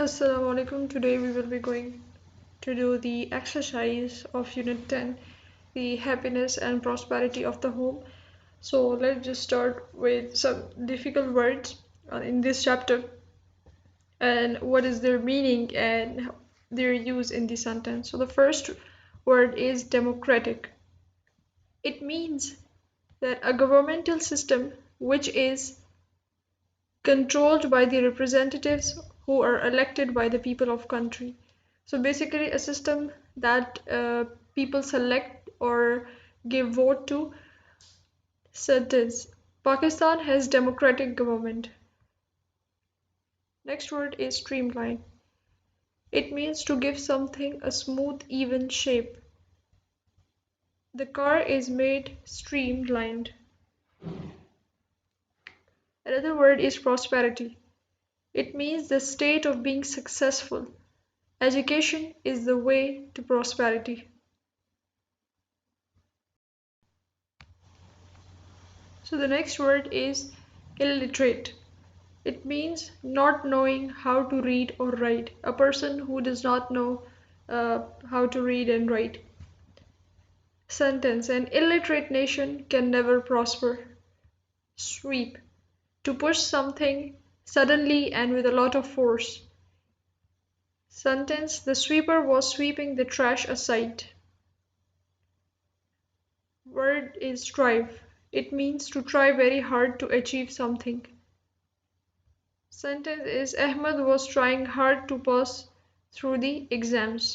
Assalamu alaikum. Today we will be going to do the exercise of Unit 10, the happiness and prosperity of the home. So let's just start with some difficult words in this chapter and what is their meaning and their use in the sentence. So the first word is democratic. It means that a governmental system which is controlled by the representatives who are elected by the people of country. So basically a system that people select or give vote to. Sentence: Pakistan has democratic government. Next word is streamline. It means to give something a smooth even shape. The car is made streamlined. Another word is prosperity. It means the state of being successful. Education is the way to prosperity. So the next word is illiterate. It means not knowing how to read or write. A person who does not know how to read and write. Sentence: An illiterate nation can never prosper. Sweep: to push something suddenly and with a lot of force. Sentence: The sweeper was sweeping the trash aside. Word is strive. It means to try very hard to achieve something. Sentence is Ahmed was trying hard to pass through the exams.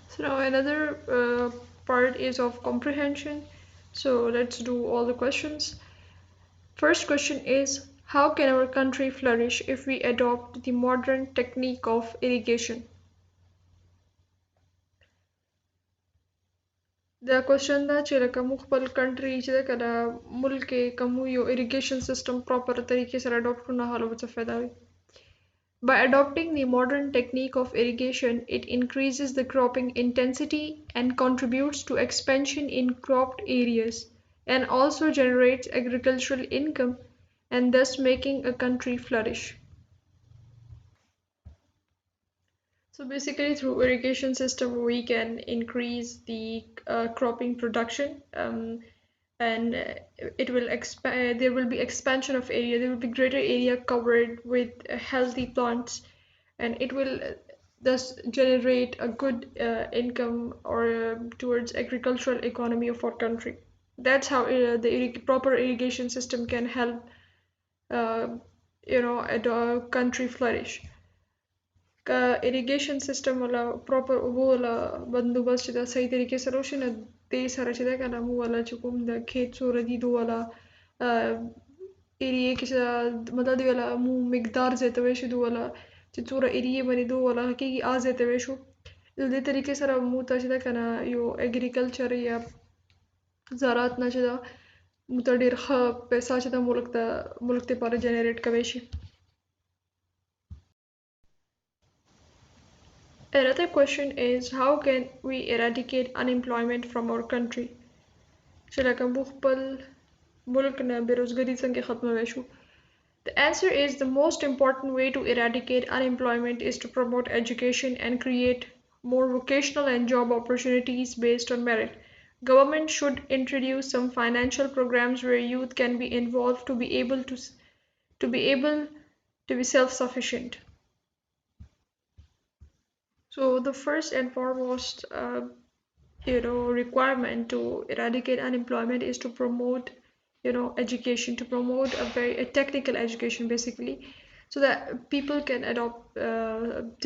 So now another part is of comprehension. So let's do all the questions. First question is, how can our country flourish if we adopt the modern technique of irrigation? The question دا چې لکه موږ خپل کنټري چې ده که د ملک کې کوم یو irrigation system proper طریقې سره adopt کړو نو هغه به څه فایده وي. By adopting the modern technique of irrigation, it increases the cropping intensity and contributes to expansion in cropped areas and also generates agricultural income and thus making a country flourish. So basically through irrigation system we can increase the cropping production and it will expand. There will be expansion of area. There will be greater area covered with healthy plants, and it will thus generate a good income or towards agricultural economy of our country. That's how the proper irrigation system can help uh, a country flourish. Irrigation system ولا proper اوبو ولا بندوبست چې دا صحیح طریقې سره وشي نو دې سره چې دا کنه مو ولا چې کوم د کھیت سوره دي دو ولا ایریه کې چې مطلب دی ولا مو مقدار زیاتوي شي دو ولا چې څوره ایریه باندې دو ولا کېږي زیاتوي شو د دې طریقې سره مو ته چې دا کنه یو اګریکلچر یا زراعت نه چې دا مو ته ډېر ښه پیسې چې دا ملک ته لپاره جنریټ کوي شي. Another question is, how can we eradicate unemployment from our country? چې لکه موږ خپل ملک نه بېروزګاري څنګه ختمولی شو. The answer is the most important way to eradicate unemployment is to promote education and create more vocational and job opportunities based on merit. Government should introduce some financial programs where youth can be involved to be able to be self-sufficient. So the first and foremost, requirement to eradicate unemployment is to promote, education, to promote a technical education basically, so that people can adopt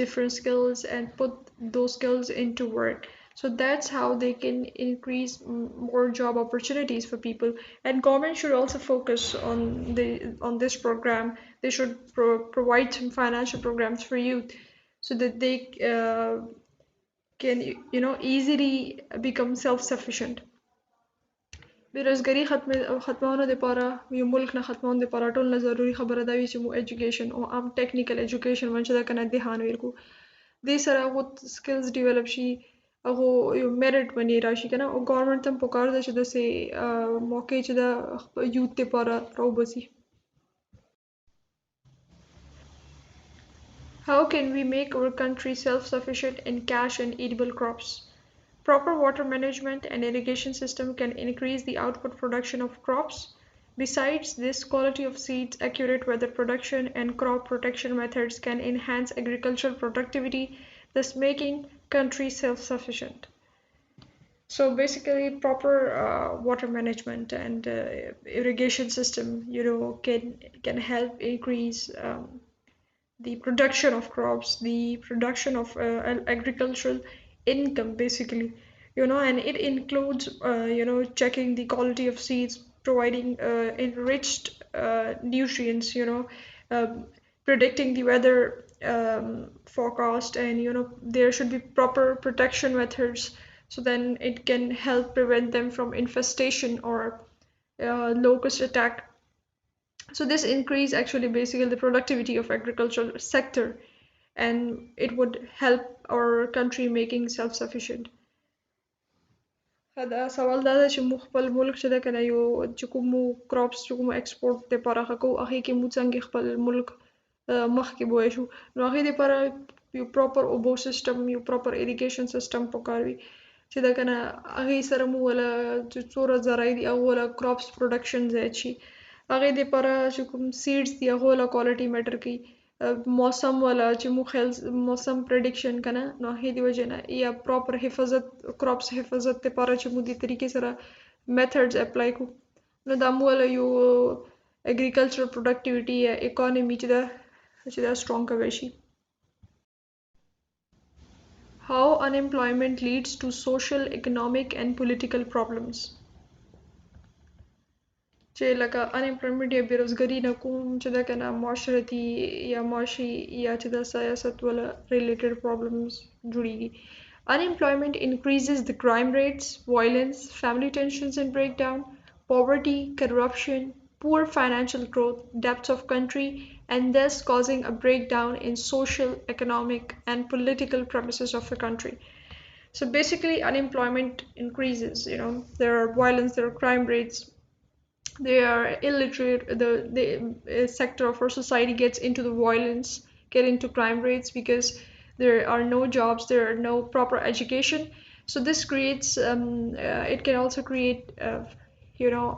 different skills and put those skills into work. So that's how they can increase more job opportunities for people. And government should also focus on this program. They should provide some financial programs for youth so that they can easily become self-sufficient. بیروزګاري ختمولو لپاره یو ملک نه ختمولو لپاره ټول نه ضروري خبره دا وي چې مو ایجوکیشن او عام ټیکنیکل ایجوکیشن باندې دا کنه ذهان ورکو دې سره هغه سکلز ډیولپ شي هغه یو میرټ باندې راشي کنه او ګورنمنت هم پکار ده چې د سه موقع چې د یوت لپاره راوبسي. How can we make our country self-sufficient in cash and edible crops? Proper water management and irrigation system can increase the output production of crops. Besides this, quality of seeds, accurate weather prediction, and crop protection methods can enhance agricultural productivity, thus making country self-sufficient. So basically, proper water management and irrigation system, can help increase the production of crops, the production of agricultural income, basically, and it includes, checking the quality of seeds, providing enriched nutrients, um, predicting the weather forecast, and there should be proper protection methods, so then it can help prevent them from infestation or locust attack. So this increase actually basically the productivity of agricultural sector, and it would help our country making self-sufficient. هذا سوال دا چې موږ خپل ملک چې ده کنه یو چې کوم کراپس چې کوم ایکسپورټ دپاره ښه کوو هغې کې موږ څنګه خپل ملک مخکې بوی شو نو هغې دپاره یو پراپر اوبو سیسټم یو پراپر اریګیشن سیسټم پکار وي چې ده کنه هغې سره مو وله چې څومره زرعي دي هغه وله کراپس پروډکشن زیات شي هغې دپاره چې کوم سیډز دي هغه وله کوالټي میټر کوي موسم والا چې مو خیال موسم پریډکشن کنه نو هغې د وجې نه یا پراپر حفاظت کراپس حفاظت دپاره چې مو دې طریقې سره میتھډز اپلای کړو نو دا مو والا یو اګریکلچر پروډکټیویټي یا اکانومي چې دا سټرونګ کولی شي. How unemployment leads to social, economic and political problems. چې لکه unemployment یا بیروزګاري نه کوم چې دا کنه معاشرتي یا معاشي یا چې د سیاست ولا related problems جوړیږي. Unemployment increases the crime rates, violence, family tensions and breakdown, poverty, corruption, poor financial growth, debts of country, and thus causing a breakdown in social, economic, and political premises of the country. So basically, unemployment increases. There are violence, there are crime rates, they are illiterate, the sector of our society gets into the violence, get into crime rates because there are no jobs, there are no proper education. So this creates it can also create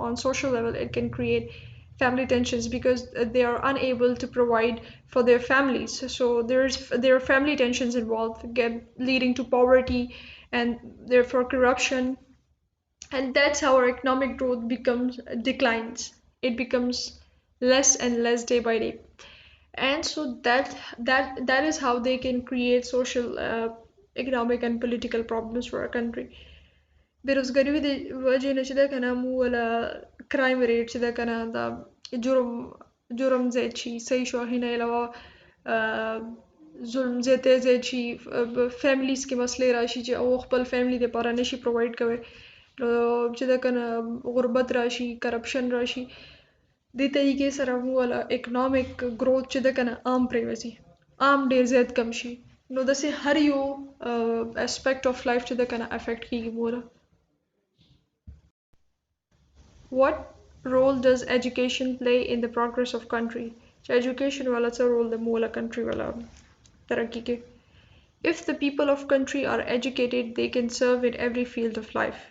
on social level it can create family tensions because they are unable to provide for their families, so there are family tensions involved, leading to poverty and therefore corruption, and that's how our economic growth becomes declines. It becomes less and less day by day, and so that is how they can create social, economic and political problems for our country. बेरोजगारी د وجې نه چې ده کنه مو ولا کرایم ریټ چې ده کنه دا جرم زیات شي صحیح شو هغې نه علاوه ظلم زیات شي فیملیز کې مسلې راشي چې او خپل فیملی دپاره نشي پرووایډ کوی چې ده کنه غربت راشي کرپشن راشي دې طریقې سره مو ولا اکنامک گروث چې ده کنه عام پرېوځي عام ډېر زیات کم شي نو داسې هر یو اسپیکټ آف لایف چې ده کنه افیکټ کیږي مو ولا. What role does education play in the progress of country? Education wala څه role د مولا country wala ترقی کې. If the people of country are educated, they can serve in every field of life.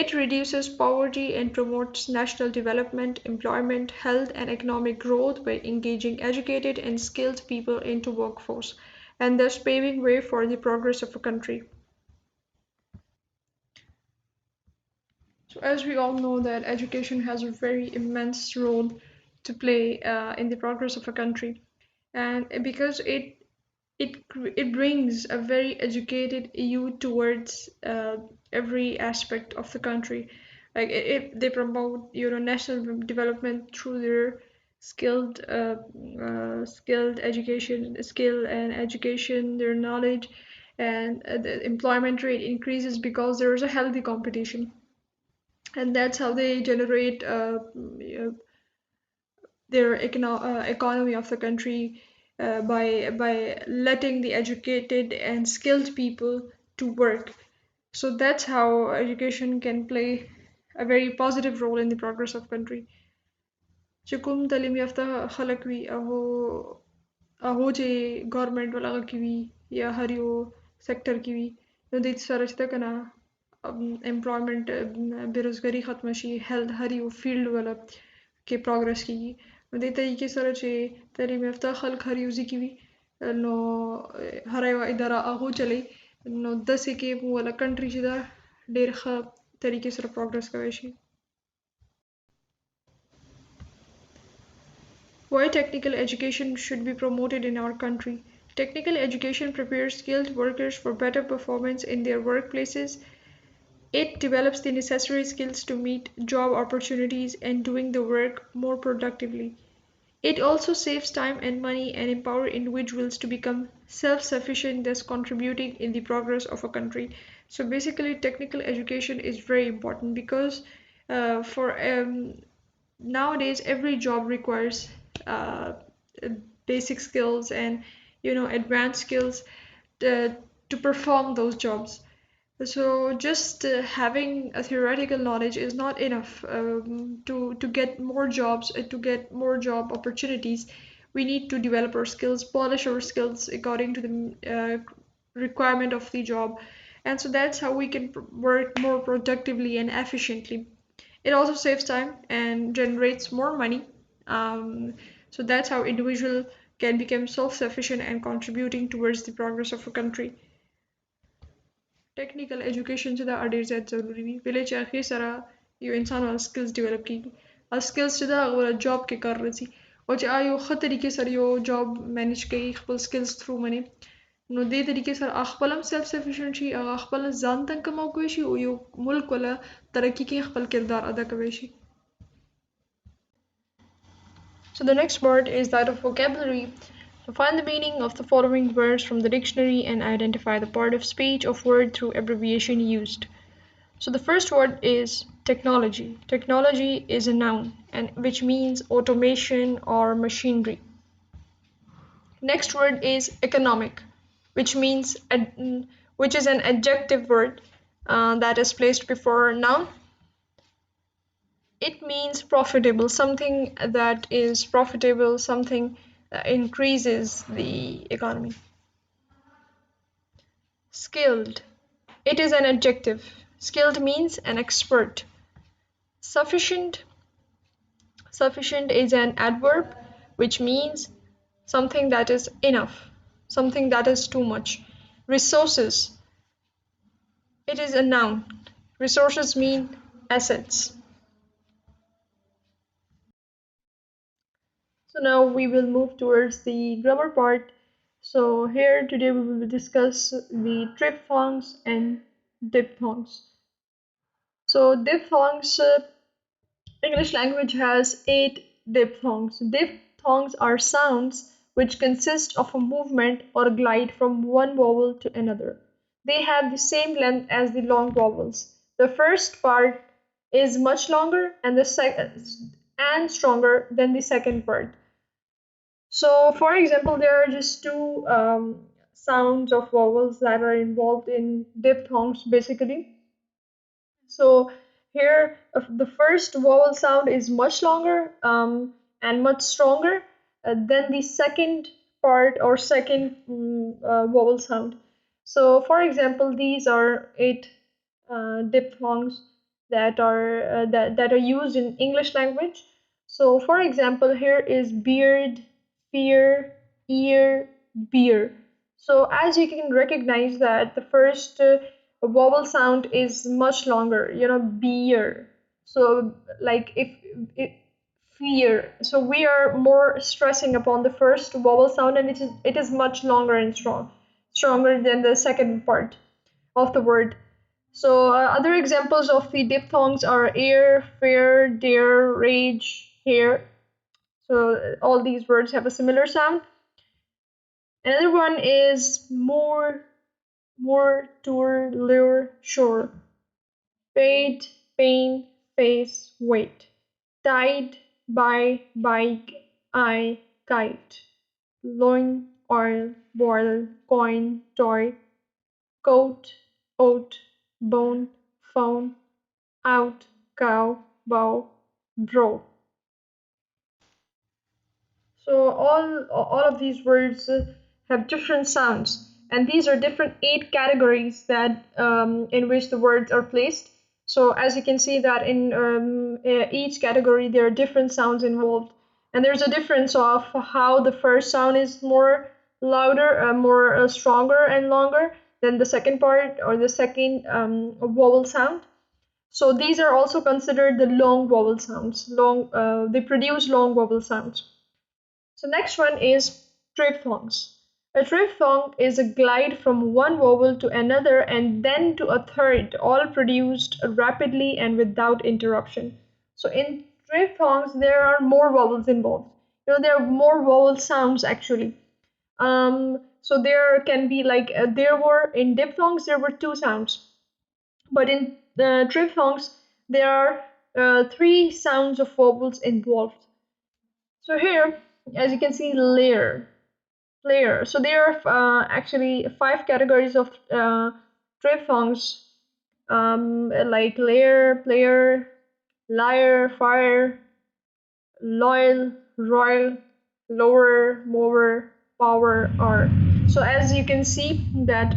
It reduces poverty and promotes national development, employment, health and economic growth by engaging educated and skilled people into workforce, and thus paving way for the progress of a country. So as we all know that education has a very immense role to play in the progress of a country, and because it brings a very educated youth towards every aspect of the country. Like they promote national development through their skilled education, skill and education, their knowledge, and the employment rate increases because there is a healthy competition, and that's how they generate their economy of the country, by letting the educated and skilled people to work. So that's how education can play a very positive role in the progress of country. چې کوم تعلیم یافته خلک وي هغه هو چې ګورمنټ ولا کې وي یا هر یو سېکټر کې وي نو د سره چې کنه امپلویمنت بیروزګاری ختم شي هیلث هر یو فیلډ ولا کې پروګرس کیږي نو د طریقې سره چې تعلیم یافته خلک هر یو ځای کې وي نو هر یو اداره هغه چلی نو داسې کې ولا کنټری چې دا ډېر ښه طریقې سره پروګرس کوي شي. Why technical education should be promoted in our country? Technical education prepares skilled workers for better performance in their workplaces. It develops the necessary skills to meet job opportunities and doing the work more productively. It also saves time and money and empower individuals to become self-sufficient, thus contributing in the progress of a country. So basically, technical education is very important because for nowadays every job requires uh, basic skills and advanced skills to, to perform those jobs. So just having a theoretical knowledge is not enough to get more jobs, to get more job opportunities. We need to develop our skills, polish our skills according to the requirement of the job, and so that's how we can work more productively and efficiently. It also saves time and generates more money. So that's how individual can become self-sufficient and contributing towards the progress of a country. ټیکنیکل ایجوکیشن چې دا ډېر زیات ضروری دی ولې چې هغې سره یو انسان ول سکلز ډیولپ کیږي او سکلز چې دا هغه جاب کې کار راځي او چې یو ښه طریقې سره یو جاب مینج کوي خپل سکلز تھرو باندې نو دې طریقې سره خپل هم سیلف سفیشینټ شي هغه خپل ځان ته کماو کوي شي او یو ملک ولا ترقی کې خپل کردار ادا کوي شي. So the next part is that of vocabulary. So find the meaning of the following words from the dictionary and identify the part of speech of word through abbreviation used. So the first word is technology. Technology is a noun and which means automation or machinery. Next word is economic, which means which is an adjective word that is placed before a noun. It means profitable, something that is profitable, something that increases the economy. Skilled. It is an adjective. Skilled means an expert. Sufficient. Sufficient is an adverb which means something that is enough, something that is too much. Resources. It is a noun. Resources mean assets. So now we will move towards the grammar part. So here today we will discuss the triphthongs and diphthongs. So diphthongs, English language has 8 diphthongs. Diphthongs are sounds which consist of a movement or glide from one vowel to another. They have the same length as the long vowels. The first part is much longer and the second and stronger than the second part. So, for example, there are just two sounds of vowels that are involved in diphthongs basically. So, here the first vowel sound is much longer and much stronger than the second part or second vowel sound. So, for example, these are 8 diphthongs that are used in English language. So, for example, here is beard, fear, ear, beer. So, as you can recognize that the first vowel sound is much longer, beer. So, like if fear. So we are more stressing upon the first vowel sound, and it is much longer and stronger than the second part of the word. So other examples of the diphthongs are air, fair, dare, rage, hair. So all these words have a similar sound. Another one is more, tour, lure, shore. Fade, pain, face, weight. Tide, by, bike, eye, kite. Loin, oil, boil, coin, toy. Coat, oat, bone, phone, out, cow, bow, bro. So all of these words have different sounds, and these are different 8 categories that in which the words are placed. So as you can see that in each category there are different sounds involved, and there's a difference of how the first sound is more louder, more stronger and longer than the second part or the second vowel sound. So these are also considered the long vowel sounds. They produce long vowel sounds. So next one is triphthongs. A triphthong is a glide from one vowel to another and then to a third, all produced rapidly and without interruption. So in triphthongs, there are more vowels involved. There are more vowel sounds actually. So there can be like there were in diphthongs there were 2 sounds, but in the triphthongs there are 3 sounds of vowels involved. So here, as you can see, layer. So there are actually 5 categories of triphthongs, like layer, player, liar, fire, loyal, royal, lower, mower, power, R. So as you can see that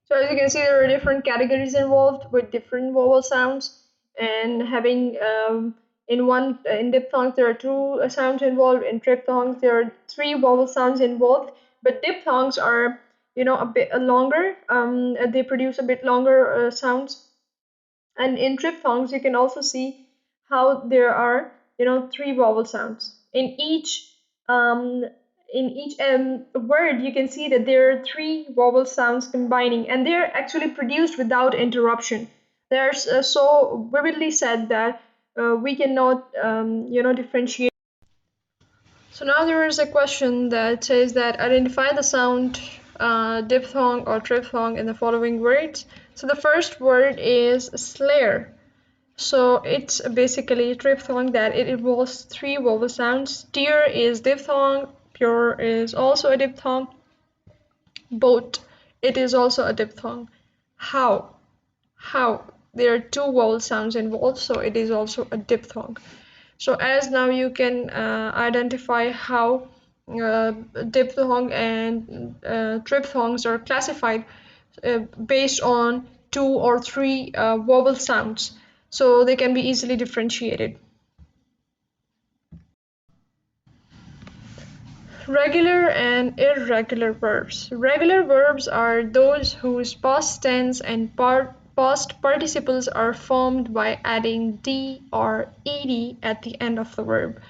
So as you can see, there are different categories involved with different vowel sounds, and having in diphthongs there are 2 sounds involved. In triphthongs there are 3 vowel sounds involved. But diphthongs are a bit longer. They produce a bit longer sounds, and in triphthongs you can also see how there are 3 vowel sounds um, in each word. You can see that there are 3 vowel sounds combining, and they're actually produced without interruption. They're so vividly said that we cannot differentiate. So now there is a question that says that identify the sound diphthong or triphthong in the following words. So the first word is slayer. So it's basically a triphthong that it involves 3 vowel sounds. Steer is diphthong, pure is also a diphthong, boat, it is also a diphthong. How, there are 2 vowel sounds involved, so it is also a diphthong. So as now you can identify how diphthong and triphthongs are classified based on 2 or 3 vowel sounds, so they can be easily differentiated. Regular and irregular verbs. Regular verbs are those whose past tense and past participles are formed by adding d or ed at the end of the verb.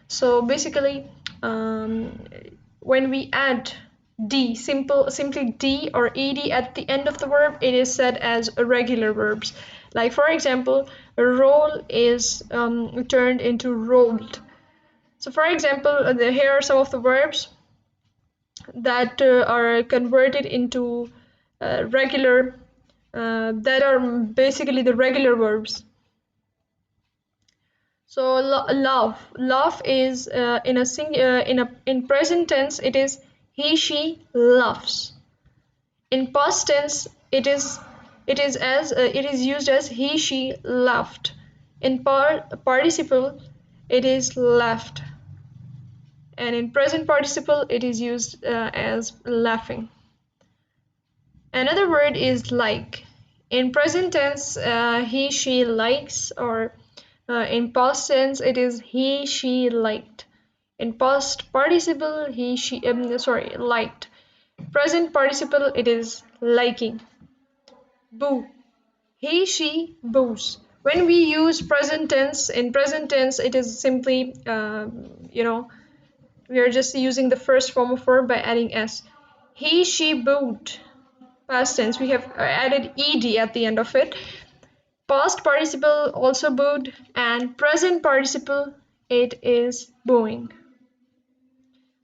So basically, when we add simply d or ed at the end of the verb, it is said as irregular verbs. Like for example, roll is turned into rolled. So for example, here are some of the verbs that are converted into regular, that are basically the regular verbs. So love is in present tense it is he she loves. In past tense it is used as he she laughed. In participle it is laughed, and in present participle it is used as laughing. Another word is like. In present tense he she likes, or in past tense it is he she liked. In past participle he she liked. Present participle it is liking. Boo, he she boos. When we use present tense, in present tense it is simply we are just using the first form of verb by adding s. He she booed. Past tense we have added ed at the end of it. Past participle also booed, and present participle it is booing.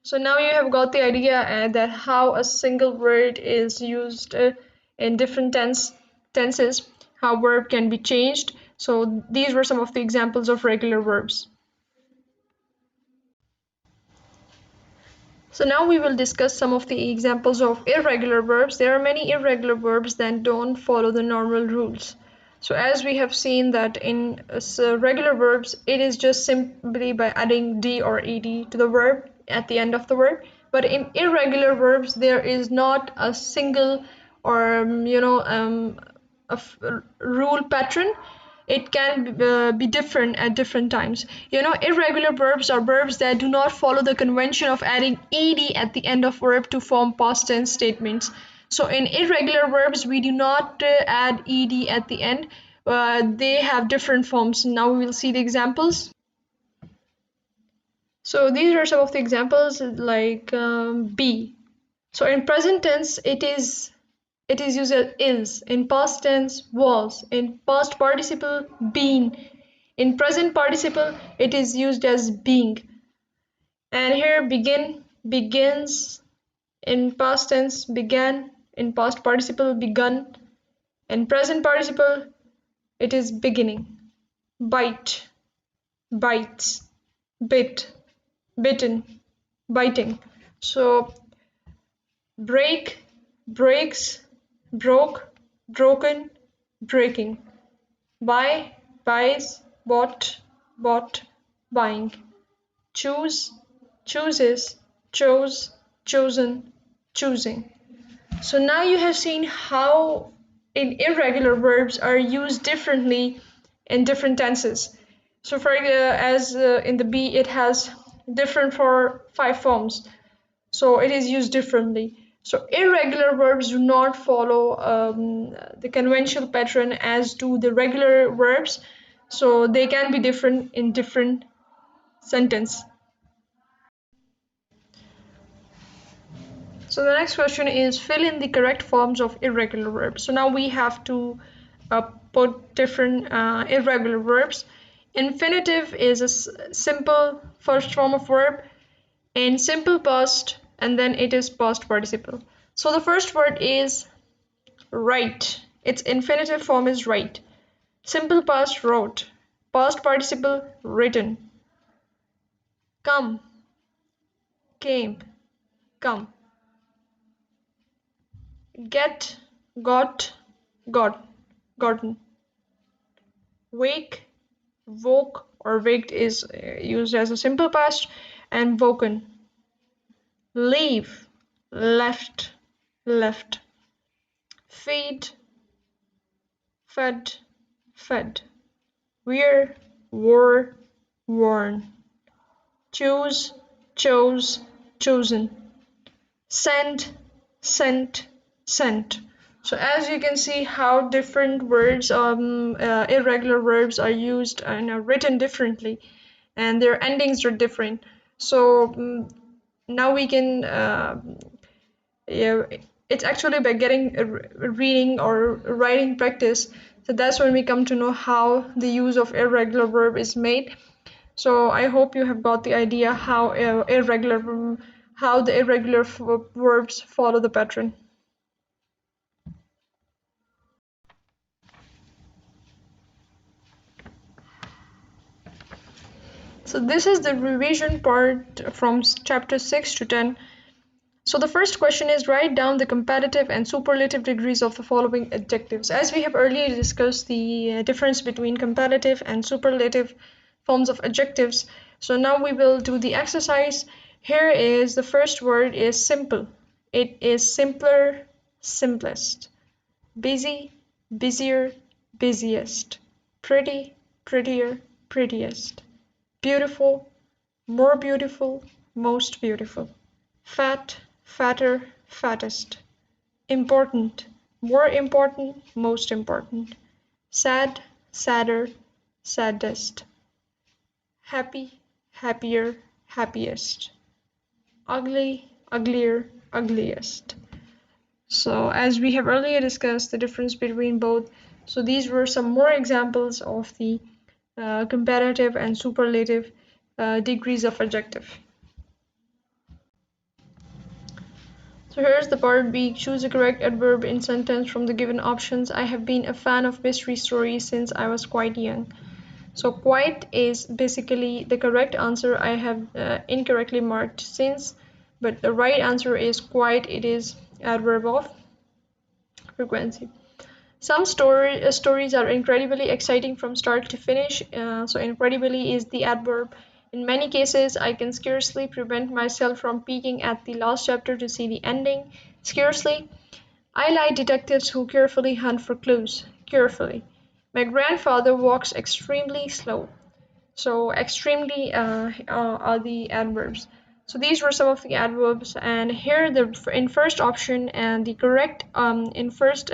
So now you have got the idea that how a single word is used in different tenses, how verb can be changed. So these were some of the examples of regular verbs. So now we will discuss some of the examples of irregular verbs. There are many irregular verbs that don't follow the normal rules. So as we have seen that in regular verbs, it is just simply by adding d or ed to the verb at the end of the word. But in irregular verbs, there is not a single or rule pattern. It can be different at different times. Irregular verbs are verbs that do not follow the convention of adding ed at the end of verb to form past tense statements. So in irregular verbs, we do not add ed at the end. They have different forms. Now we will see the examples. So these are some of the examples, like be. So in present tense, it is used as is. In past tense, was. In past participle, been. In present participle, it is used as being. And here begin, begins. In past tense, began. In past participle, begun. In present participle, it is beginning. Bite, bites. Bit, bitten, biting. So break, breaks, broke, broken, breaking. Buy, buys, bought, bought, buying. Choose, chooses, chose, chosen, choosing. So now you have seen how irregular verbs are used differently in different tenses. So for as in the be, it has different for 5 forms. So it is used differently. So irregular verbs do not follow the conventional pattern as do the regular verbs. So they can be different in different sentence. So the next question is fill in the correct forms of irregular verbs. So now we have to put different irregular verbs. Infinitive is a simple first form of verb in simple past, and then it is past participle. So the first word is write. Its infinitive form is write. Simple past, wrote. Past participle, written. Come, came, come. Get, got, got, gotten. Wake, woke or waked is used as a simple past, and woken. Leave, left, left. Feed, fed, fed. Wear, wore, worn. Choose, chose, chosen. Send, sent, sent. So as you can see how different words, irregular verbs are used and are written differently, and their endings are different. So now we can, yeah, it's actually by getting a reading or writing practice. So that's when we come to know how the use of irregular verb is made. So I hope you have got the idea how how the irregular verbs follow the pattern. So this is the revision part from chapter 6 to 10. So the first question is write down the comparative and superlative degrees of the following adjectives. As we have earlier discussed the difference between comparative and superlative forms of adjectives. So now we will do the exercise. Here is the first word is simple. It is simpler, simplest. Busy, busier, busiest. Pretty, prettier, prettiest. Beautiful, more beautiful, most beautiful. Fat, fatter, fattest. Important, more important, most important. Sad, sadder, saddest. Happy, happier, happiest. Ugly, uglier, ugliest. So as we have earlier discussed the difference between both, so these were some more examples of the comparative and superlative degrees of adjective. So here's the part B. Choose a correct adverb in sentence from the given options. I have been a fan of mystery stories since I was quite young. So quite is basically the correct answer. I have incorrectly marked since, but the right answer is quite. It is adverb of frequency. Stories are incredibly exciting from start to finish. So incredibly is the adverb. In many cases, I can scarcely prevent myself from peeking at the last chapter to see the ending. Scarcely. I like detectives who carefully hunt for clues. Carefully. My grandfather walks extremely slow. So extremely are the adverbs. So these were some of the adverbs, and here the in first option and the correct in first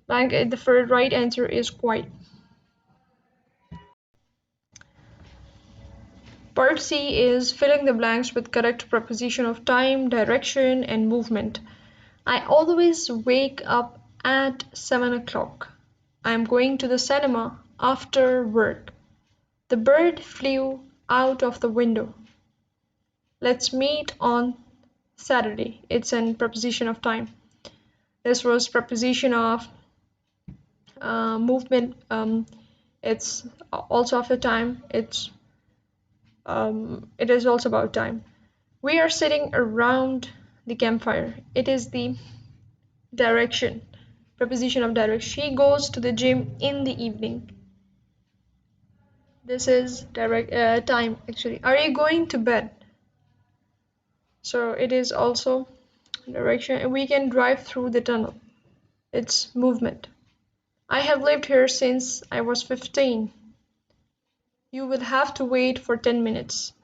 blank the first right answer is quite. Part C is filling the blanks with correct preposition of time, direction, and movement. I always wake up at 7 o'clock. I'm going to the cinema after work. The bird flew out of the window. Let's meet on Saturday. It's an preposition of time. This was preposition of movement. It's also of the time. It is also about time. We are sitting around the campfire. It is the direction. Preposition of direction. She goes to the gym in the evening. This is direct time actually. Are you going to bed? So it is also direction. We can drive through the tunnel. It's movement. I have lived here since I was 15. You will have to wait for 10 minutes.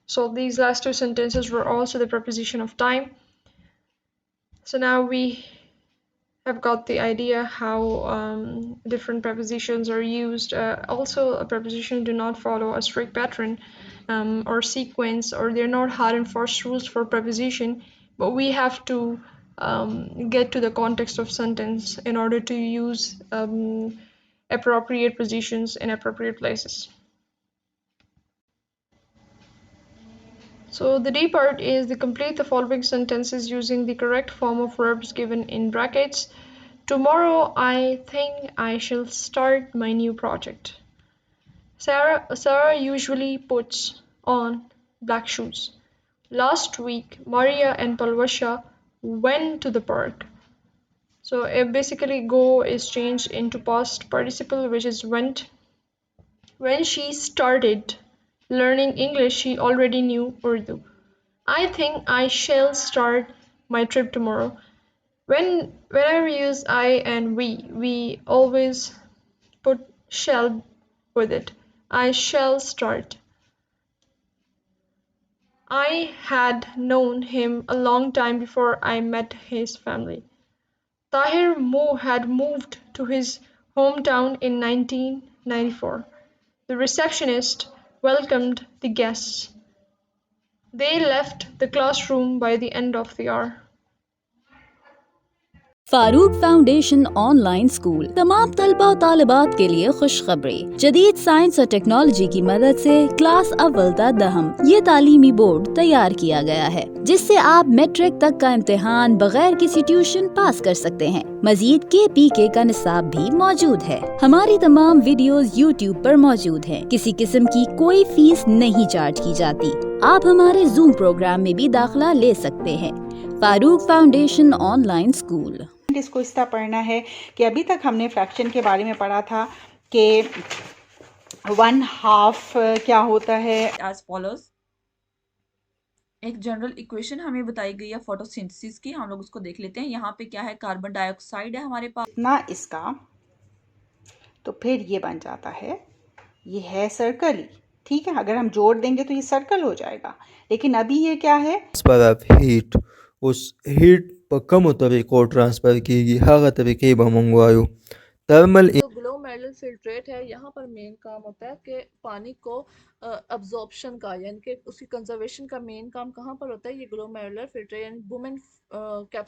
So these last two sentences were also the preposition of time. So now we have got the idea how different prepositions are used. Also, a preposition do not follow a strict pattern or sequence, or they're not hard and fast rules for preposition, but we have to get to the context of sentence in order to use appropriate positions in appropriate places. So the D part is to complete the following sentences using the correct form of verbs given in brackets. Tomorrow I think I shall start my new project. Sarah usually puts on black shoes. Last week Maria and Palvasha went to the park. So basically go is changed into past participle, which is went. When she started learning English, she already knew Urdu. I think I shall start my trip tomorrow. Whenever we use I and we always put shall with it. I shall start. I had known him a long time before I met his family. Tahir Mo had moved to his hometown in 1994. The receptionist welcomed the guests. They left the classroom by the end of the hour. Farooq foundation online school तमाम तलबा और तालिबात के लिए खुशखबरी। जदीद science और technology की मदद से क्लास अव्वल ता दहम ये तालीमी बोर्ड तैयार किया गया है, जिससे आप मैट्रिक तक का इम्तिहान बगैर किसी ट्यूशन पास कर सकते हैं। मजीद KPK का निसाब भी मौजूद है। हमारी तमाम वीडियोस यूट्यूब पर मौजूद हैं। किसी किस्म की कोई फीस नहीं चार्ज की जाती। आप हमारे जूम प्रोग्राम में भी दाखिला ले सकते हैं। Farooq foundation online school. इसको इस तरह पढ़ना है कि अभी तक हमने फ्रैक्शन के बारे में पढ़ा था कि 1/2 क्या होता है। एज फॉलोज, एक जनरल इक्वेशन हमें बताई गई है फोटोसिंथेसिस की, हम लोग उसको देख लेते हैं। यहाँ पे क्या है, कार्बन डाइऑक्साइड है हमारे पास इतना इसका, तो फिर ये बन जाता है, ये है सर्कल ही, ठीक है। अगर हम जोड़ देंगे तो ये सर्कल हो जाएगा, लेकिन अभी ये क्या है, हीट उस हीट په کومو طریقو ट्रांसफर کیږي هغه طریقې به موږ وایو थर्मल। जो ग्लोमेरुलर फिल्ट्रेट है, यहाँ पर मेन काम होता है कि पानी को अब्जॉर्प्शन का, यानी कि उसकी कंजर्वेशन का मेन काम कहाँ पर होता है, ये ग्लोमेरुलर फिल्ट्रेट यानी वुमेन कैप्स